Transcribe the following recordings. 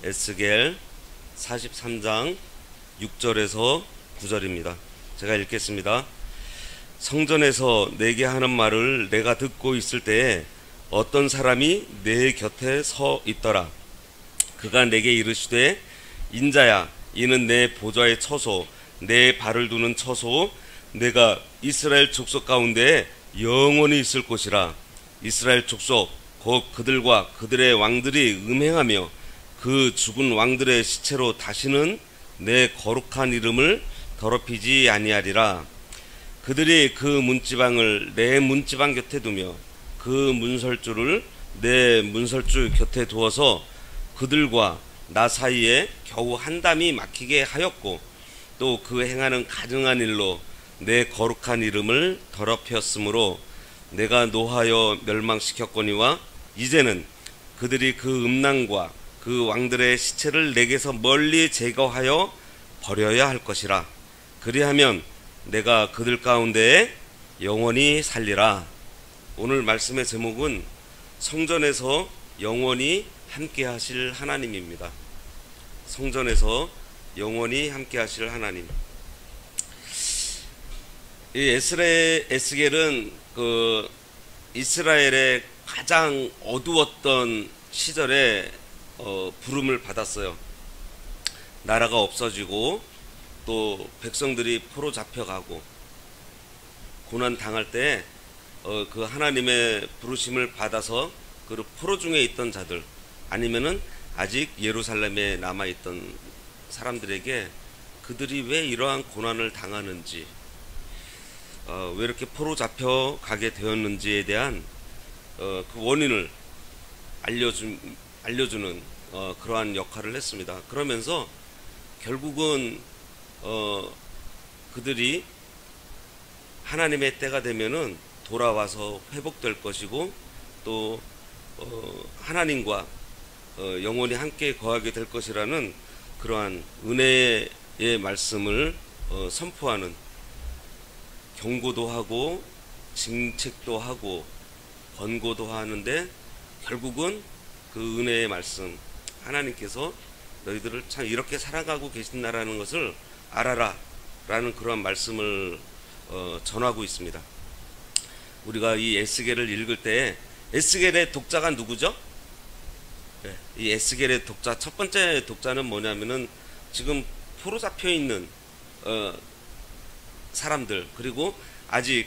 에스겔 43장 6절에서 9절입니다. 제가 읽겠습니다. 성전에서 내게 하는 말을 내가 듣고 있을 때에 어떤 사람이 내 곁에 서 있더라. 그가 내게 이르시되 인자야, 이는 내 보좌의 처소, 내 발을 두는 처소, 내가 이스라엘 족속 가운데 영원히 있을 곳이라. 이스라엘 족속 곧 그들과 그들의 왕들이 음행하며 그 죽은 왕들의 시체로 다시는 내 거룩한 이름을 더럽히지 아니하리라. 그들이 그 문지방을 내 문지방 곁에 두며 그 문설주를 내 문설주 곁에 두어서 그들과 나 사이에 겨우 한 담이 막히게 하였고, 또 그 행하는 가증한 일로 내 거룩한 이름을 더럽혔으므로 내가 노하여 멸망시켰거니와 이제는 그들이 그 음란과 그 왕들의 시체를 내게서 멀리 제거하여 버려야 할 것이라. 그리하면 내가 그들 가운데에 영원히 살리라. 오늘 말씀의 제목은 성전에서 영원히 함께 하실 하나님입니다. 성전에서 영원히 함께 하실 하나님. 이 에스겔은 그 이스라엘의 가장 어두웠던 시절에 부름을 받았어요. 나라가 없어지고 또 백성들이 포로 잡혀가고 고난 당할 때 그 하나님의 부르심을 받아서 그 포로 중에 있던 자들, 아니면은 아직 예루살렘에 남아있던 사람들에게 그들이 왜 이러한 고난을 당하는지, 왜 이렇게 포로 잡혀가게 되었는지에 대한 그 원인을 알려주는 그러한 역할을 했습니다. 그러면서 결국은 그들이 하나님의 때가 되면은 돌아와서 회복될 것이고, 또 하나님과 영원히 함께 거하게 될 것이라는 그러한 은혜의 말씀을 선포하는, 경고도 하고 징책도 하고 권고도 하는데, 결국은 그 은혜의 말씀, 하나님께서 너희들을 참 이렇게 살아가고 계신다라는 것을 알아라 라는 그런 말씀을 전하고 있습니다. 우리가 이 에스겔을 읽을 때 에스겔의 독자가 누구죠? 네, 이 에스겔의 독자, 첫 번째 독자는 뭐냐면은 지금 포로 잡혀 있는 사람들, 그리고 아직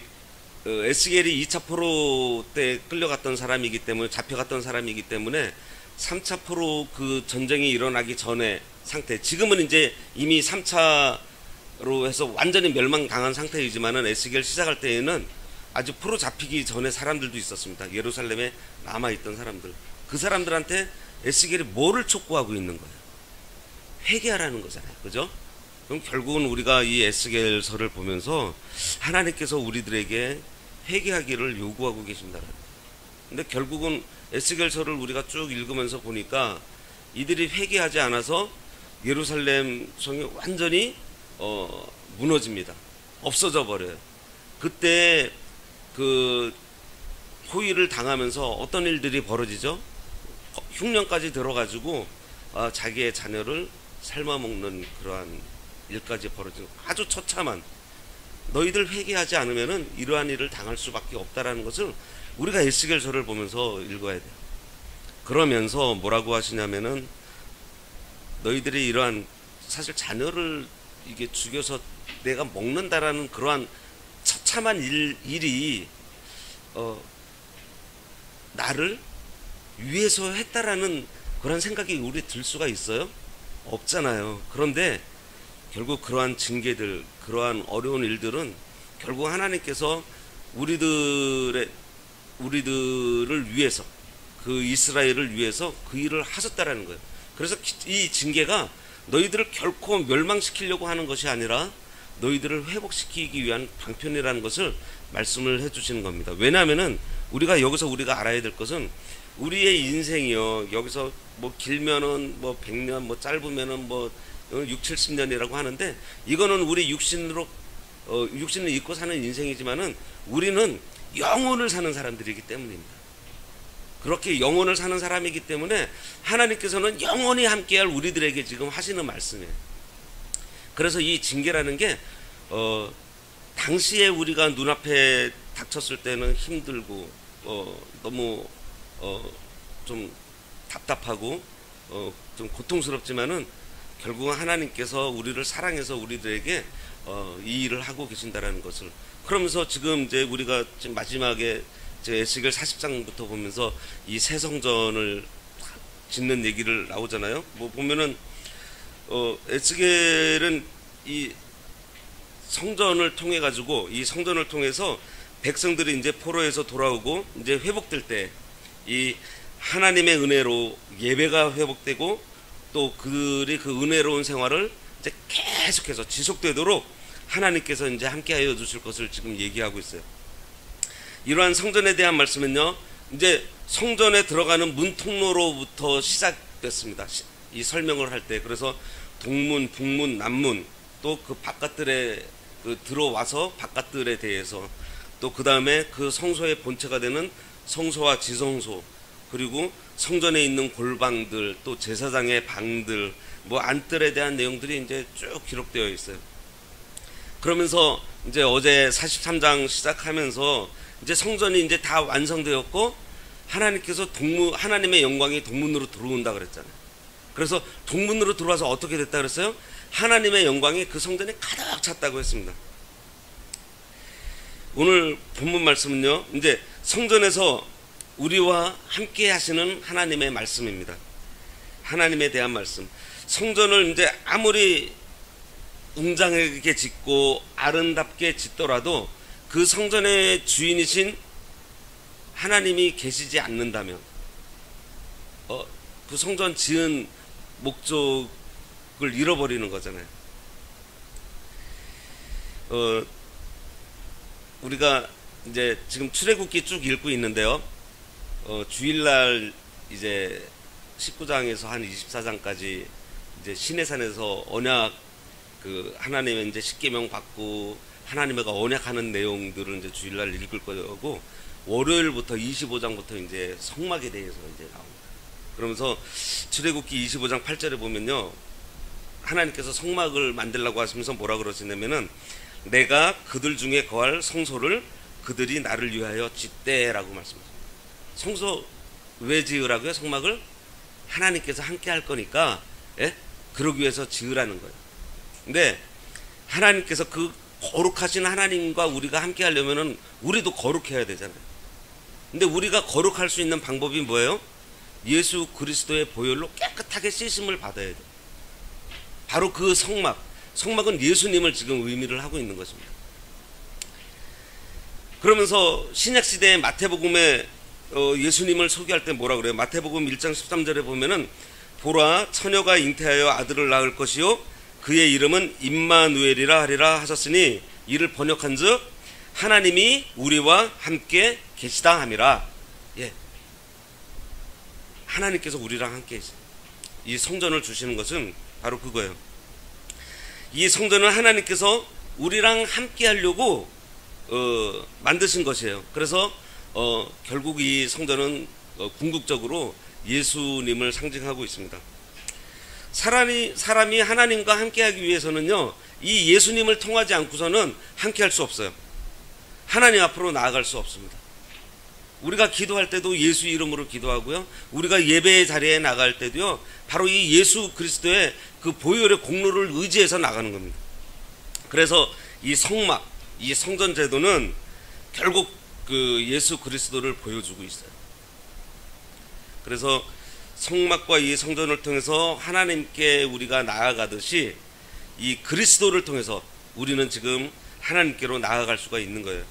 에스겔이 2차 포로 때 끌려갔던 사람이기 때문에, 잡혀갔던 사람이기 때문에 3차 포로 그 전쟁이 일어나기 전에 상태, 지금은 이제 이미 3차로 해서 완전히 멸망당한 상태이지만은 에스겔 시작할 때에는 아직 포로 잡히기 전에 사람들도 있었습니다. 예루살렘에 남아있던 사람들. 그 사람들한테 에스겔이 뭐를 촉구하고 있는 거예요? 회개하라는 거잖아요. 그죠? 그럼 결국은 우리가 이 에스겔서를 보면서 하나님께서 우리들에게 회개하기를 요구하고 계신다는 거예요. 근데 결국은 에스겔서를 우리가 쭉 읽으면서 보니까 이들이 회개하지 않아서 예루살렘 성이 완전히 무너집니다. 없어져 버려요. 그때 그 포위를 당하면서 어떤 일들이 벌어지죠? 흉년까지 들어가지고 자기의 자녀를 삶아먹는 그러한 일까지 벌어지는, 아주 처참한, 너희들 회개하지 않으면은 이러한 일을 당할 수밖에 없다라는 것을 우리가 에스겔서를 보면서 읽어야 돼요. 그러면서 뭐라고 하시냐면은 너희들이 이러한, 사실 자녀를 이게 죽여서 내가 먹는다라는 그러한 처참한 일이 나를 위해서 했다라는 그런 생각이 우리 들 수가 있어요? 없잖아요. 그런데 결국 그러한 징계들, 그러한 어려운 일들은 결국 하나님께서 우리들을 위해서, 그 이스라엘을 위해서 그 일을 하셨다라는 거예요. 그래서 이 징계가 너희들을 결코 멸망시키려고 하는 것이 아니라 너희들을 회복시키기 위한 방편이라는 것을 말씀을 해주시는 겁니다. 왜냐하면은 여기서 우리가 알아야 될 것은, 우리의 인생이요, 여기서 뭐 길면은 뭐 100년, 뭐 짧으면은 뭐 6, 70년이라고 하는데, 이거는 우리 육신을 입고 사는 인생이지만은 우리는 영혼을 사는 사람들이기 때문입니다. 그렇게 영원을 사는 사람이기 때문에 하나님께서는 영원히 함께할 우리들에게 지금 하시는 말씀이에요. 그래서 이 징계라는 게 당시에 우리가 눈앞에 닥쳤을 때는 힘들고 너무 좀 답답하고 좀 고통스럽지만은 결국은 하나님께서 우리를 사랑해서 우리들에게 이 일을 하고 계신다라는 것을, 그러면서 지금 이제 우리가 지금 마지막에 에스겔 40장부터 보면서 이 새 성전을 짓는 얘기를 나오잖아요. 뭐 보면은 에스겔은 이 성전을 통해 가지고, 이 성전을 통해서 백성들이 이제 포로에서 돌아오고 이제 회복될 때 이 하나님의 은혜로 예배가 회복되고 또 그들이 그 은혜로운 생활을 이제 계속해서 지속되도록 하나님께서 이제 함께하여 주실 것을 지금 얘기하고 있어요. 이러한 성전에 대한 말씀은요, 이제 성전에 들어가는 문 통로로부터 시작됐습니다. 이 설명을 할 때. 그래서 동문, 북문, 남문, 또 그 바깥들에 들어와서 바깥들에 대해서, 또 그 다음에 그 성소의 본체가 되는 성소와 지성소, 그리고 성전에 있는 골방들, 또 제사장의 방들, 뭐 안뜰에 대한 내용들이 이제 쭉 기록되어 있어요. 그러면서 이제 어제 43장 시작하면서 이제 성전이 이제 다 완성되었고 하나님께서 하나님의 영광이 동문으로 들어온다 그랬잖아요. 그래서 동문으로 들어와서 어떻게 됐다 그랬어요? 하나님의 영광이 그 성전에 가득 찼다고 했습니다. 오늘 본문 말씀은요, 이제 성전에서 우리와 함께 하시는 하나님의 말씀입니다. 하나님에 대한 말씀. 성전을 이제 아무리 웅장하게 짓고 아름답게 짓더라도 그 성전의 주인이신 하나님이 계시지 않는다면 그 성전 지은 목적을 잃어버리는 거잖아요. 우리가 이제 지금 출애굽기 쭉 읽고 있는데요. 주일날 이제 19장에서 한 24장까지 이제 시내산에서 언약, 그 하나님의 이제 십계명 받고 하나님과 언약하는 내용들을 이제 주일날 읽을 거고, 월요일부터 25장부터 이제 성막에 대해서 이제 나옵니다. 그러면서 출애굽기 25장 8절에 보면요, 하나님께서 성막을 만들라고 하시면서 뭐라 그러시냐면은 내가 그들 중에 거할 성소를 그들이 나를 위하여 짓대라고 말씀하십니다. 성소 왜 지으라고요? 성막을 하나님께서 함께 할 거니까, 예? 그러기 위해서 지으라는 거예요. 근데 하나님께서 그 거룩하신 하나님과 우리가 함께 하려면은 우리도 거룩해야 되잖아요. 근데 우리가 거룩할 수 있는 방법이 뭐예요? 예수 그리스도의 보혈로 깨끗하게 씻음을 받아야 돼요. 바로 그 성막은 예수님을 지금 의미를 하고 있는 것입니다. 그러면서 신약시대의 마태복음에 예수님을 소개할 때 뭐라 그래요? 마태복음 1장 13절에 보면은 보라 처녀가 잉태하여 아들을 낳을 것이요 그의 이름은 임마누엘이라 하리라 하셨으니 이를 번역한즉 하나님이 우리와 함께 계시다 함이라. 예, 하나님께서 우리랑 함께 계시. 이 성전을 주시는 것은 바로 그거예요. 이 성전은 하나님께서 우리랑 함께 하려고 만드신 것이에요. 그래서 결국 이 성전은 궁극적으로 예수님을 상징하고 있습니다. 사람이 하나님과 함께하기 위해서는요, 이 예수님을 통하지 않고서는 함께할 수 없어요. 하나님 앞으로 나아갈 수 없습니다. 우리가 기도할 때도 예수 이름으로 기도하고요, 우리가 예배의 자리에 나갈 때도요, 바로 이 예수 그리스도의 그 보혈의 공로를 의지해서 나가는 겁니다. 그래서 이 성막, 이 성전 제도는 결국 그 예수 그리스도를 보여주고 있어요. 그래서 성막과 이 성전을 통해서 하나님께 우리가 나아가듯이 이 그리스도를 통해서 우리는 지금 하나님께로 나아갈 수가 있는 거예요.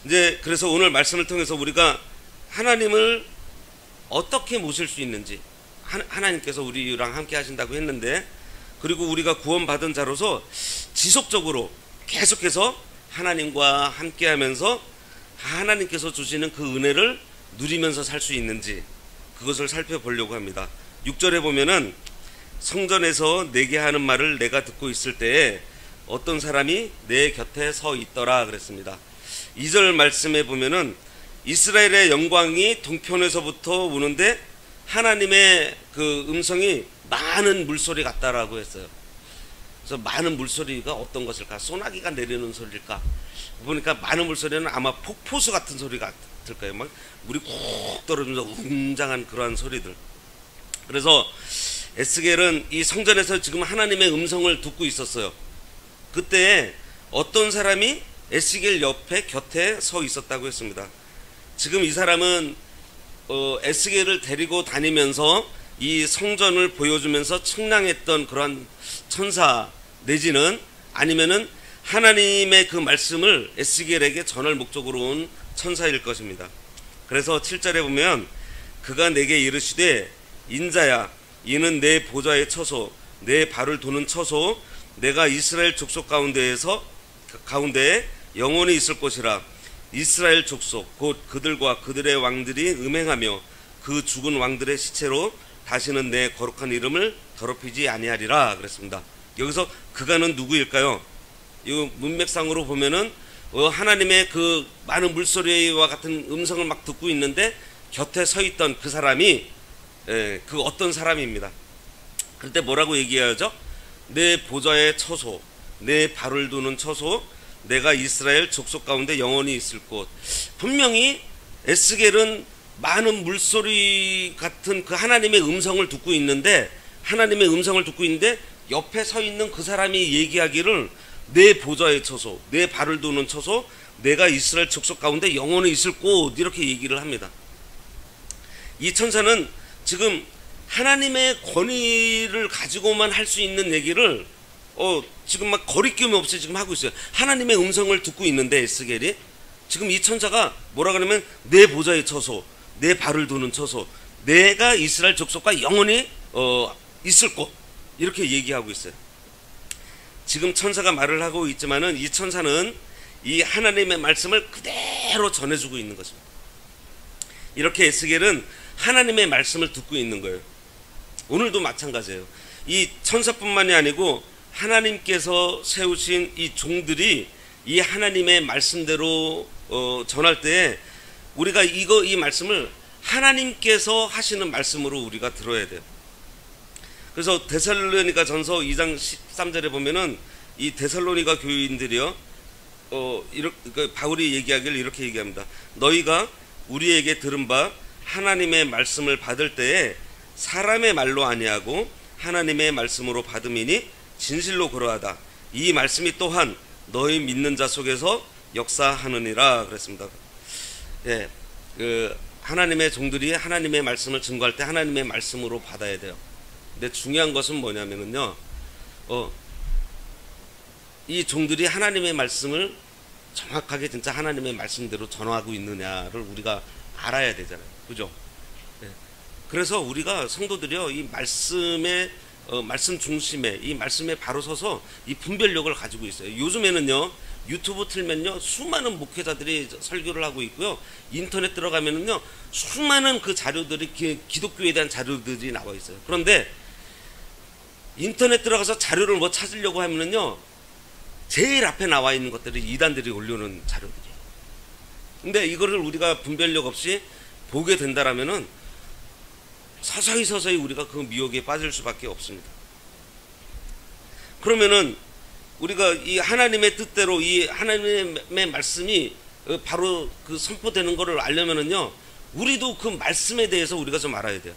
이제 그래서 오늘 말씀을 통해서 우리가 하나님을 어떻게 모실 수 있는지, 하나님께서 우리랑 함께 하신다고 했는데, 그리고 우리가 구원받은 자로서 지속적으로 계속해서 하나님과 함께 하면서 하나님께서 주시는 그 은혜를 누리면서 살 수 있는지, 그것을 살펴보려고 합니다. 6절에 보면은 성전에서 내게 하는 말을 내가 듣고 있을 때에 어떤 사람이 내 곁에 서 있더라 그랬습니다. 2절 말씀에 보면은 이스라엘의 영광이 동편에서부터 오는데 하나님의 그 음성이 많은 물소리 같다라고 했어요. 그래서 많은 물소리가 어떤 것일까? 소나기가 내리는 소리일까? 보니까 많은 물소리는 아마 폭포수 같은 소리가 같을 거예요. 막 물이 쿡 떨어지면서 웅장한 그러한 소리들. 그래서 에스겔은 이 성전에서 지금 하나님의 음성을 듣고 있었어요. 그때 어떤 사람이 에스겔 옆에 곁에 서 있었다고 했습니다. 지금 이 사람은 에스겔을 데리고 다니면서 이 성전을 보여주면서 측량했던 그런 천사 내지는 아니면은 하나님의 그 말씀을 에스겔에게 전할 목적으로 온 천사일 것입니다. 그래서 7절에 보면 그가 내게 이르시되 인자야 이는 내 보좌의 처소 내 발을 두는 처소 내가 이스라엘 족속 가운데에 영원히 있을 곳이라. 이스라엘 족속 곧 그들과 그들의 왕들이 음행하며 그 죽은 왕들의 시체로 다시는 내 거룩한 이름을 더럽히지 아니하리라 그랬습니다. 여기서 그가는 누구일까요? 이 문맥상으로 보면은 하나님의 그 많은 물소리와 같은 음성을 막 듣고 있는데 곁에 서 있던 그 사람이 그 어떤 사람입니다. 그때 뭐라고 얘기하죠? 내 보좌의 처소 내 발을 두는 처소 내가 이스라엘 족속 가운데 영원히 있을 곳. 분명히 에스겔은 많은 물소리 같은 그 하나님의 음성을 듣고 있는데 옆에 서 있는 그 사람이 얘기하기를 내 보좌의 처소 내 발을 두는 처소 내가 이스라엘 족속 가운데 영원히 있을 곳 이렇게 얘기를 합니다. 이 천사는 지금 하나님의 권위를 가지고만 할 수 있는 얘기를 지금 막 거리낌이 없이 지금 하고 있어요. 하나님의 음성을 듣고 있는데 에스겔이 지금 이 천사가 뭐라 그러면 내 보좌의 처소 내 발을 두는 처소 내가 이스라엘 족속과 영원히 있을 곳 이렇게 얘기하고 있어요. 지금 천사가 말을 하고 있지만은 이 천사는 이 하나님의 말씀을 그대로 전해주고 있는 것입니다. 이렇게 에스겔은 하나님의 말씀을 듣고 있는 거예요. 오늘도 마찬가지예요. 이 천사뿐만이 아니고 하나님께서 세우신 이 종들이 이 하나님의 말씀대로 전할 때 우리가 이 말씀을 하나님께서 하시는 말씀으로 우리가 들어야 돼요. 그래서 데살로니가 전서 2장 13절에 보면은 이 데살로니가 교인들이요 바울이 얘기하기를 이렇게 얘기합니다. 너희가 우리에게 들은 바 하나님의 말씀을 받을 때에 사람의 말로 아니하고 하나님의 말씀으로 받음이니 진실로 그러하다. 이 말씀이 또한 너희 믿는 자 속에서 역사하느니라 그랬습니다. 예, 하나님의 종들이 하나님의 말씀을 증거할 때 하나님의 말씀으로 받아야 돼요. 근데 중요한 것은 뭐냐면요, 이 종들이 하나님의 말씀을 정확하게 진짜 하나님의 말씀대로 전하고 있느냐를 우리가 알아야 되잖아요. 그죠? 예. 그래서 우리가 성도들이요, 이 말씀의 말씀 중심에 이 말씀에 바로 서서 이 분별력을 가지고 있어요. 요즘에는요 유튜브 틀면요 수많은 목회자들이 설교를 하고 있고요, 인터넷 들어가면은요 수많은 그 자료들이 기독교에 대한 자료들이 나와 있어요. 그런데 인터넷 들어가서 자료를 뭐 찾으려고 하면은요 제일 앞에 나와 있는 것들이 이단들이 올려놓은 자료들이에요. 근데 이거를 우리가 분별력 없이 보게 된다라면은 서서히 우리가 그 미혹에 빠질 수밖에 없습니다. 그러면은 우리가 이 하나님의 뜻대로 이 하나님의 말씀이 바로 그 선포되는 것을 알려면은요 우리도 그 말씀에 대해서 우리가 좀 알아야 돼요.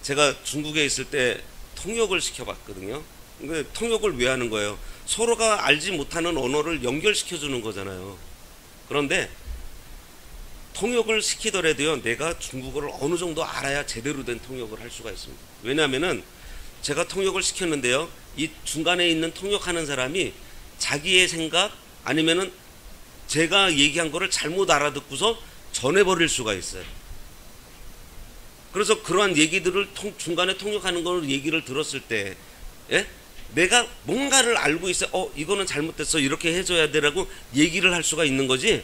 제가 중국에 있을 때 통역을 시켜봤거든요. 근데 통역을 왜 하는 거예요? 서로가 알지 못하는 언어를 연결시켜 주는 거잖아요. 그런데 통역을 시키더라도요 내가 중국어를 어느 정도 알아야 제대로 된 통역을 할 수가 있습니다. 왜냐하면은 제가 통역을 시켰는데요 이 중간에 있는 통역하는 사람이 자기의 생각 아니면은 제가 얘기한 거를 잘못 알아듣고서 전해버릴 수가 있어요. 그래서 그러한 얘기들을 중간에 통역하는 걸 얘기를 들었을 때 내가 뭔가를 알고 있어요. 이거는 잘못됐어 이렇게 해줘야 되라고 얘기를 할 수가 있는 거지,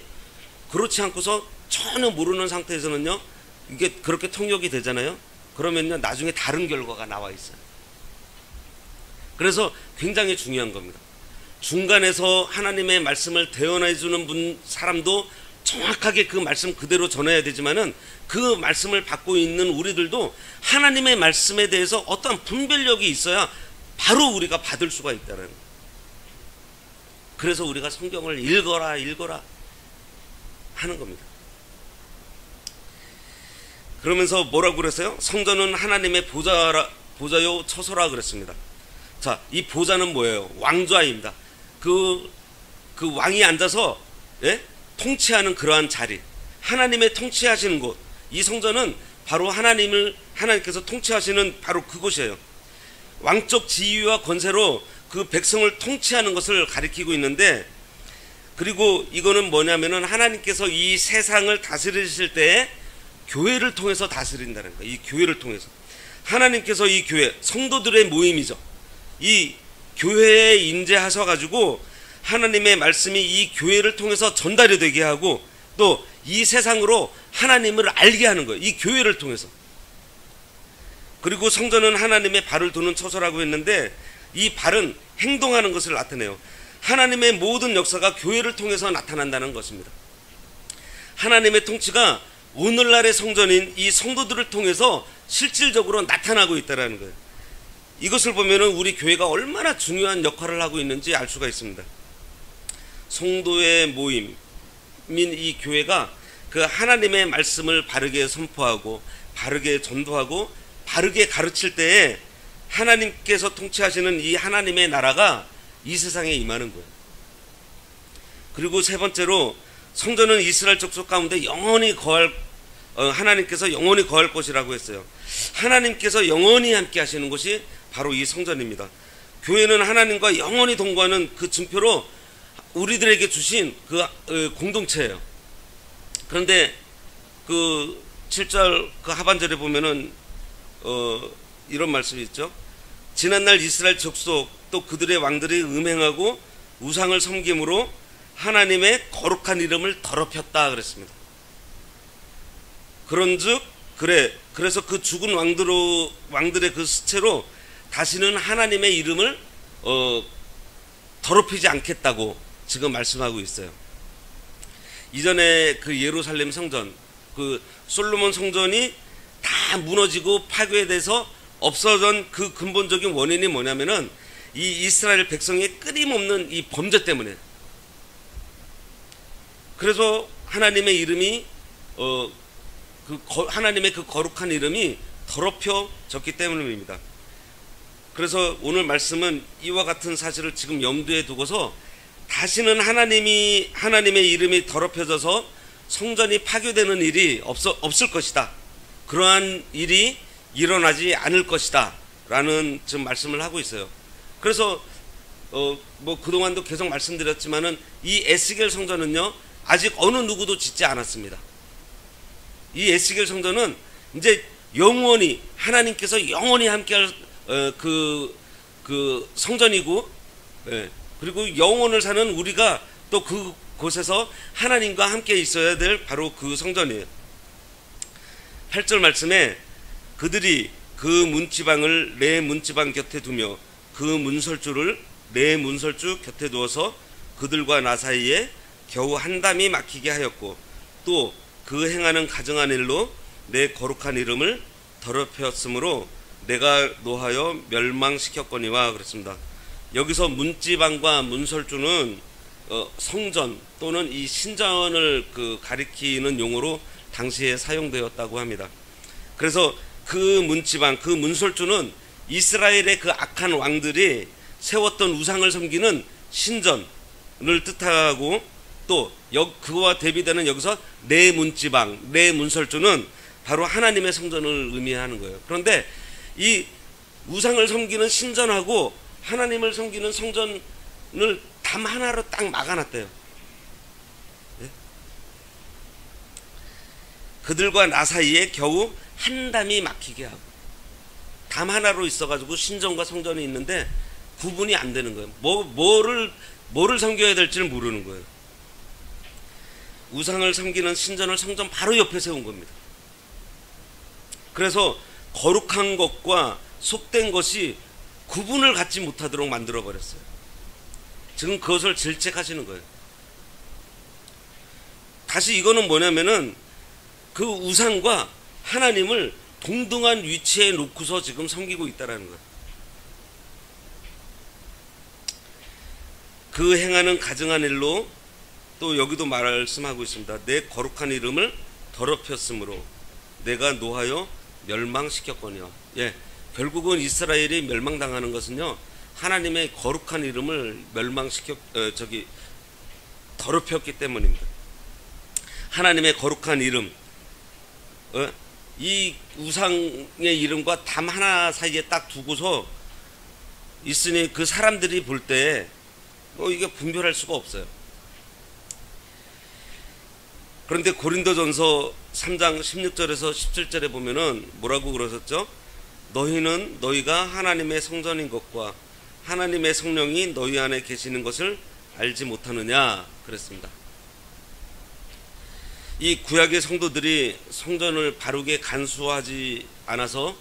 그렇지 않고서 전혀 모르는 상태에서는요 이게 그렇게 통역이 되잖아요. 그러면요 나중에 다른 결과가 나와 있어요. 그래서 굉장히 중요한 겁니다. 중간에서 하나님의 말씀을 대언해 주는 사람도 정확하게 그 말씀 그대로 전해야 되지만은 그 말씀을 받고 있는 우리들도 하나님의 말씀에 대해서 어떠한 분별력이 있어야 바로 우리가 받을 수가 있다는 거예요. 그래서 우리가 성경을 읽어라 하는 겁니다. 그러면서 뭐라고 그랬어요? 성전은 하나님의 보좌요 처소라 그랬습니다. 자, 이 보좌는 뭐예요? 왕좌입니다. 그 왕이 앉아서 통치하는 그러한 자리, 하나님의 통치하시는 곳, 이 성전은 바로 하나님께서 통치하시는 바로 그곳이에요. 왕적 지위와 권세로 그 백성을 통치하는 것을 가리키고 있는데, 그리고 이거는 뭐냐면은 하나님께서 이 세상을 다스리실 때 교회를 통해서 다스린다는 거예요. 이 교회를 통해서 하나님께서 이 교회, 성도들의 모임이죠. 이 교회에 임재하셔가지고 하나님의 말씀이 이 교회를 통해서 전달이 되게 하고 또 이 세상으로 하나님을 알게 하는 거예요. 이 교회를 통해서. 그리고 성전은 하나님의 발을 두는 처소라고 했는데, 이 발은 행동하는 것을 나타내요. 하나님의 모든 역사가 교회를 통해서 나타난다는 것입니다. 하나님의 통치가 오늘날의 성전인 이 성도들을 통해서 실질적으로 나타나고 있다는 거예요. 이것을 보면은 우리 교회가 얼마나 중요한 역할을 하고 있는지 알 수가 있습니다. 성도의 모임인 이 교회가 그 하나님의 말씀을 바르게 선포하고 바르게 전도하고 바르게 가르칠 때에 하나님께서 통치하시는 이 하나님의 나라가 이 세상에 임하는 거예요. 그리고 세 번째로 성전은 이스라엘 족속 가운데 영원히 하나님께서 영원히 거할 곳이라고 했어요. 하나님께서 영원히 함께 하시는 곳이 바로 이 성전입니다. 교회는 하나님과 영원히 동거하는 그 증표로 우리들에게 주신 그 공동체예요. 그런데 그 7절 그 하반절에 보면은 이런 말씀이 있죠. 지난날 이스라엘 족속 또 그들의 왕들이 음행하고 우상을 섬김으로 하나님의 거룩한 이름을 더럽혔다 그랬습니다. 그런즉 그래서 그 죽은 왕들의 그 시체로 다시는 하나님의 이름을 더럽히지 않겠다고 지금 말씀하고 있어요. 이전에 그 예루살렘 성전, 그 솔로몬 성전이 다 무너지고 파괴돼서 없어진 그 근본적인 원인이 뭐냐면은 이 이스라엘 백성의 끊임없는 이 범죄 때문에. 그래서 하나님의 이름이 하나님의 그 거룩한 이름이 더럽혀졌기 때문입니다. 그래서 오늘 말씀은 이와 같은 사실을 지금 염두에 두고서 다시는 하나님의 이름이 더럽혀져서 성전이 파괴되는 일이 없을 것이다. 그러한 일이 일어나지 않을 것이다. 라는 지금 말씀을 하고 있어요. 그래서 뭐 그동안도 계속 말씀드렸지만은 이 에스겔 성전은요 아직 어느 누구도 짓지 않았습니다. 이 에스겔 성전은 이제 영원히 하나님께서 영원히 함께할 그 성전이고, 그리고 영원을 사는 우리가 또 그곳에서 하나님과 함께 있어야 될 바로 그 성전이에요. 8절 말씀에 그들이 그 문지방을 내 문지방 곁에 두며 그 문설주를 내 문설주 곁에 두어서 그들과 나 사이에 겨우 한 담이 막히게 하였고 또 그 행하는 가증한 일로 내 거룩한 이름을 더럽혔으므로 내가 노하여 멸망시켰거니와 그랬습니다. 여기서 문지방과 문설주는 성전 또는 이 신전을 가리키는 용어로 당시에 사용되었다고 합니다. 그래서 그 문지방, 그 문설주는 이스라엘의 그 악한 왕들이 세웠던 우상을 섬기는 신전을 뜻하고 또 그와 대비되는 여기서 내 문지방, 내 문설주는 바로 하나님의 성전을 의미하는 거예요. 그런데 이 우상을 섬기는 신전하고 하나님을 섬기는 성전을 담 하나로 딱 막아놨대요. 네? 그들과 나 사이에 겨우 한 담이 막히게 하고, 담 하나로 있어가지고 신전과 성전이 있는데 구분이 안 되는 거예요. 뭐를 섬겨야 될지를 모르는 거예요. 우상을 섬기는 신전을 성전 바로 옆에 세운 겁니다. 그래서 거룩한 것과 속된 것이 구분을 갖지 못하도록 만들어 버렸어요. 지금 그것을 질책하시는 거예요. 다시 이거는 뭐냐면은 그 우상과 하나님을 동등한 위치에 놓고서 지금 섬기고 있다라는 거예요. 그 행하는 가증한 일로 또 여기도 말씀하고 있습니다. 내 거룩한 이름을 더럽혔으므로 내가 노하여 멸망시켰거니와. 예, 결국은 이스라엘이 멸망당하는 것은요, 하나님의 거룩한 이름을 더럽혔기 때문입니다. 하나님의 거룩한 이름, 이 우상의 이름과 담 하나 사이에 딱 두고서 있으니 그 사람들이 볼 때 이게 분별할 수가 없어요. 그런데 고린도전서 3장 16절에서 17절에 보면은 뭐라고 그러셨죠? 너희는 너희가 하나님의 성전인 것과 하나님의 성령이 너희 안에 계시는 것을 알지 못하느냐 그랬습니다. 이 구약의 성도들이 성전을 바르게 간수하지 않아서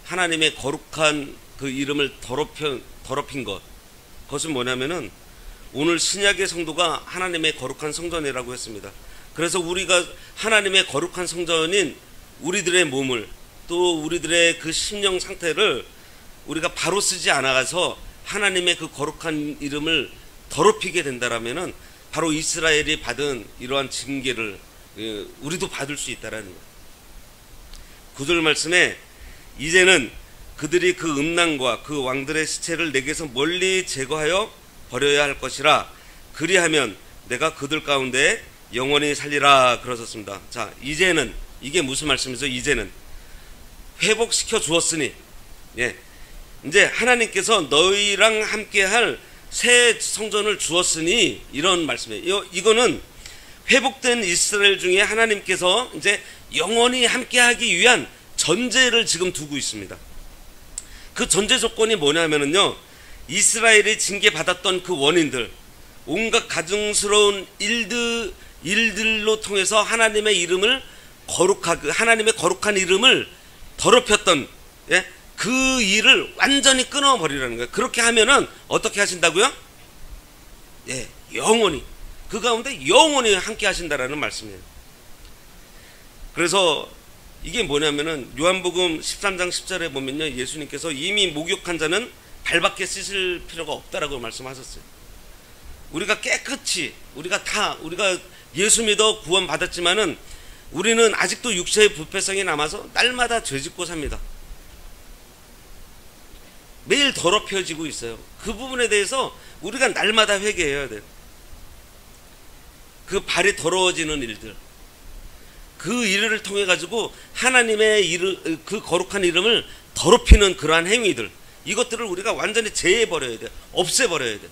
하나님의 거룩한 그 이름을 더럽힌 것, 그것은 뭐냐면은 오늘 신약의 성도가 하나님의 거룩한 성전이라고 했습니다. 그래서 우리가 하나님의 거룩한 성전인 우리들의 몸을, 또 우리들의 그 심령 상태를 우리가 바로 쓰지 않아서 하나님의 그 거룩한 이름을 더럽히게 된다라면은 바로 이스라엘이 받은 이러한 징계를 우리도 받을 수 있다라는 거예요. 9절 말씀에 이제는 그들이 그 음란과 그 왕들의 시체를 내게서 멀리 제거하여 버려야 할 것이라 그리하면 내가 그들 가운데 영원히 살리라 그러셨습니다. 자, 이제는 이게 무슨 말씀이죠? 이제는 회복시켜 주었으니, 예, 이제 하나님께서 너희랑 함께할 새 성전을 주었으니 이런 말씀이에요. 이거는 회복된 이스라엘 중에 하나님께서 이제 영원히 함께하기 위한 전제를 지금 두고 있습니다. 그 전제 조건이 뭐냐면은요, 이스라엘이 징계받았던 그 원인들, 온갖 가증스러운 일들로 통해서 하나님의 이름을 하나님의 거룩한 이름을 더럽혔던, 예? 그 일을 완전히 끊어버리라는 거예요. 그렇게 하면은 어떻게 하신다고요? 예, 영원히 그 가운데 영원히 함께 하신다라는 말씀이에요. 그래서 이게 뭐냐면은 요한복음 13장 10절에 보면요, 예수님께서 이미 목욕한 자는 발밖에 씻을 필요가 없다라고 말씀하셨어요. 우리가 깨끗이 우리가 예수 믿어 구원 받았지만은 우리는 아직도 육체의 부패성이 남아서 날마다 죄짓고 삽니다. 매일 더럽혀지고 있어요. 그 부분에 대해서 우리가 날마다 회개해야 돼요. 그 발이 더러워지는 일들, 그 일을 통해 가지고 하나님의 그 거룩한 이름을 더럽히는 그러한 행위들, 이것들을 우리가 완전히 제해버려야 돼요. 없애버려야 돼요.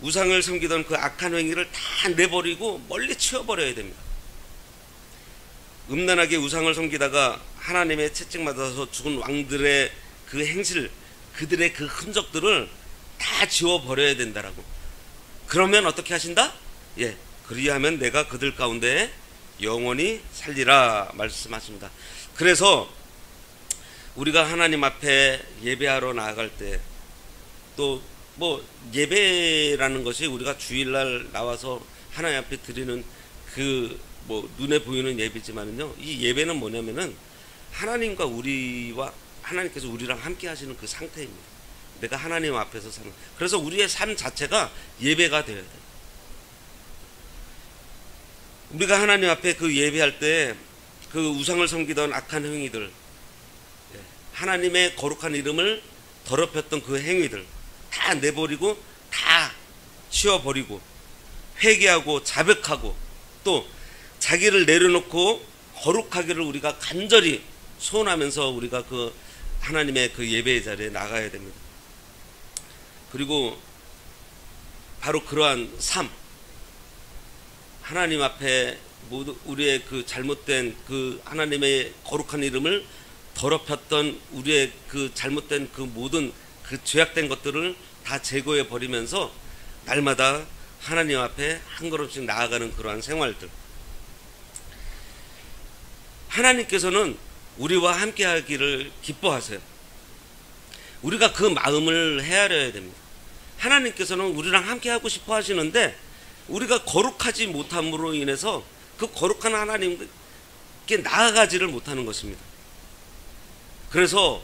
우상을 섬기던 그 악한 행위를 다 내버리고 멀리 치워버려야 됩니다. 음란하게 우상을 섬기다가 하나님의 채찍맞아서 죽은 왕들의 그 행실, 그들의 그 흔적들을 다 지워버려야 된다라고. 그러면 어떻게 하신다? 예, 그리하면 내가 그들 가운데 영원히 살리라 말씀하십니다. 그래서 우리가 하나님 앞에 예배하러 나아갈 때, 또 예배라는 것이 우리가 주일날 나와서 하나님 앞에 드리는 그 눈에 보이는 예배지만은요, 이 예배는 뭐냐면은 하나님과 우리와 하나님께서 우리랑 함께 하시는 그 상태입니다. 내가 하나님 앞에서 사는. 그래서 우리의 삶 자체가 예배가 되어야 돼요. 우리가 하나님 앞에 그 예배할 때 그 우상을 섬기던 악한 행위들, 하나님의 거룩한 이름을 더럽혔던 그 행위들 다 내버리고 다 치워버리고 회개하고 자백하고 또 자기를 내려놓고 거룩하기를 우리가 간절히 소원하면서 우리가 그 하나님의 그 예배의 자리에 나가야 됩니다. 그리고 바로 그러한 삶, 하나님 앞에 모두 우리의 그 잘못된 그 하나님의 거룩한 이름을 더럽혔던 우리의 그 잘못된 그 모든 그 죄악된 것들을 다 제거해 버리면서 날마다 하나님 앞에 한 걸음씩 나아가는 그러한 생활들. 하나님께서는 우리와 함께 하기를 기뻐하세요. 우리가 그 마음을 헤아려야 됩니다. 하나님께서는 우리랑 함께 하고 싶어 하시는데 우리가 거룩하지 못함으로 인해서 그 거룩한 하나님께 나아가지를 못하는 것입니다. 그래서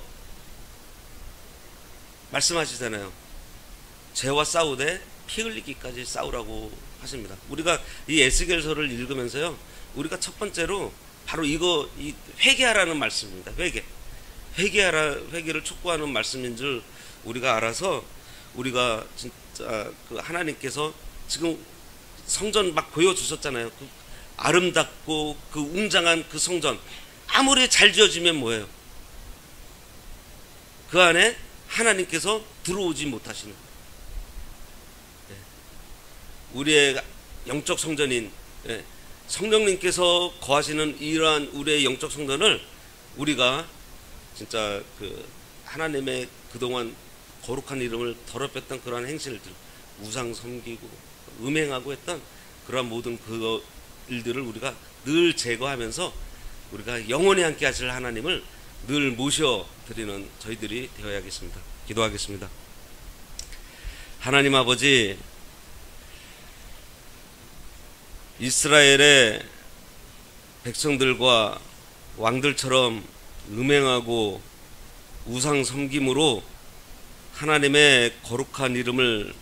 말씀하시잖아요. 죄와 싸우되 피 흘리기까지 싸우라고 하십니다. 우리가 이 에스겔서를 읽으면서요, 우리가 첫 번째로 바로 이 회개하라는 말씀입니다. 회개를 촉구하는 말씀인 줄 우리가 알아서, 우리가 진짜 그 하나님께서 지금 성전 막 보여주셨잖아요. 그 아름답고 그 웅장한 그 성전, 아무리 잘 지어지면 뭐예요? 그 안에 하나님께서 들어오지 못하시는 거예요. 우리의 영적 성전인 성령님께서 거하시는 이러한 우리의 영적 성전을 우리가 진짜 그 하나님의 그동안 거룩한 이름을 더럽혔던 그러한 행실들, 우상 섬기고 음행하고 했던 그러한 모든 그 일들을 우리가 늘 제거하면서 우리가 영원히 함께 하실 하나님을 늘 모셔드리는 저희들이 되어야겠습니다. 기도하겠습니다. 하나님 아버지, 이스라엘의 백성들과 왕들처럼 음행하고 우상 섬김으로 하나님의 거룩한 이름을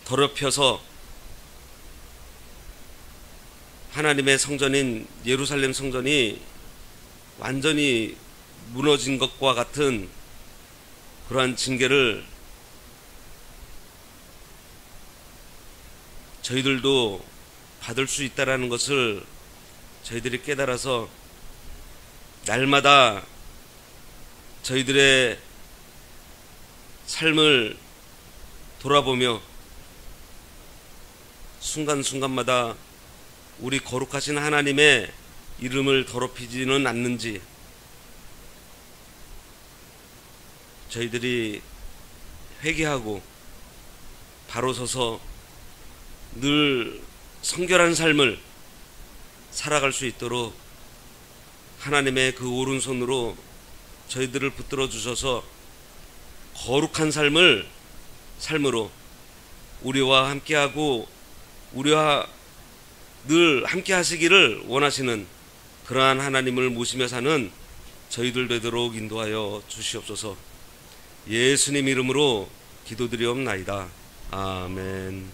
더럽혀서 하나님의 성전인 예루살렘 성전이 완전히 무너진 것과 같은 그러한 징계를 저희들도 받을 수 있다라는 것을 저희들이 깨달아서 날마다 저희들의 삶을 돌아보며 순간순간마다 우리 거룩하신 하나님의 이름을 더럽히지는 않는지 저희들이 회개하고 바로 서서 늘 성결한 삶을 살아갈 수 있도록 하나님의 그 오른손으로 저희들을 붙들어 주셔서 거룩한 삶으로 우리와 함께하고 우리와 늘 함께 하시기를 원하시는 그러한 하나님을 모시며 사는 저희들 되도록 인도하여 주시옵소서. 예수님 이름으로 기도드리옵나이다. 아멘.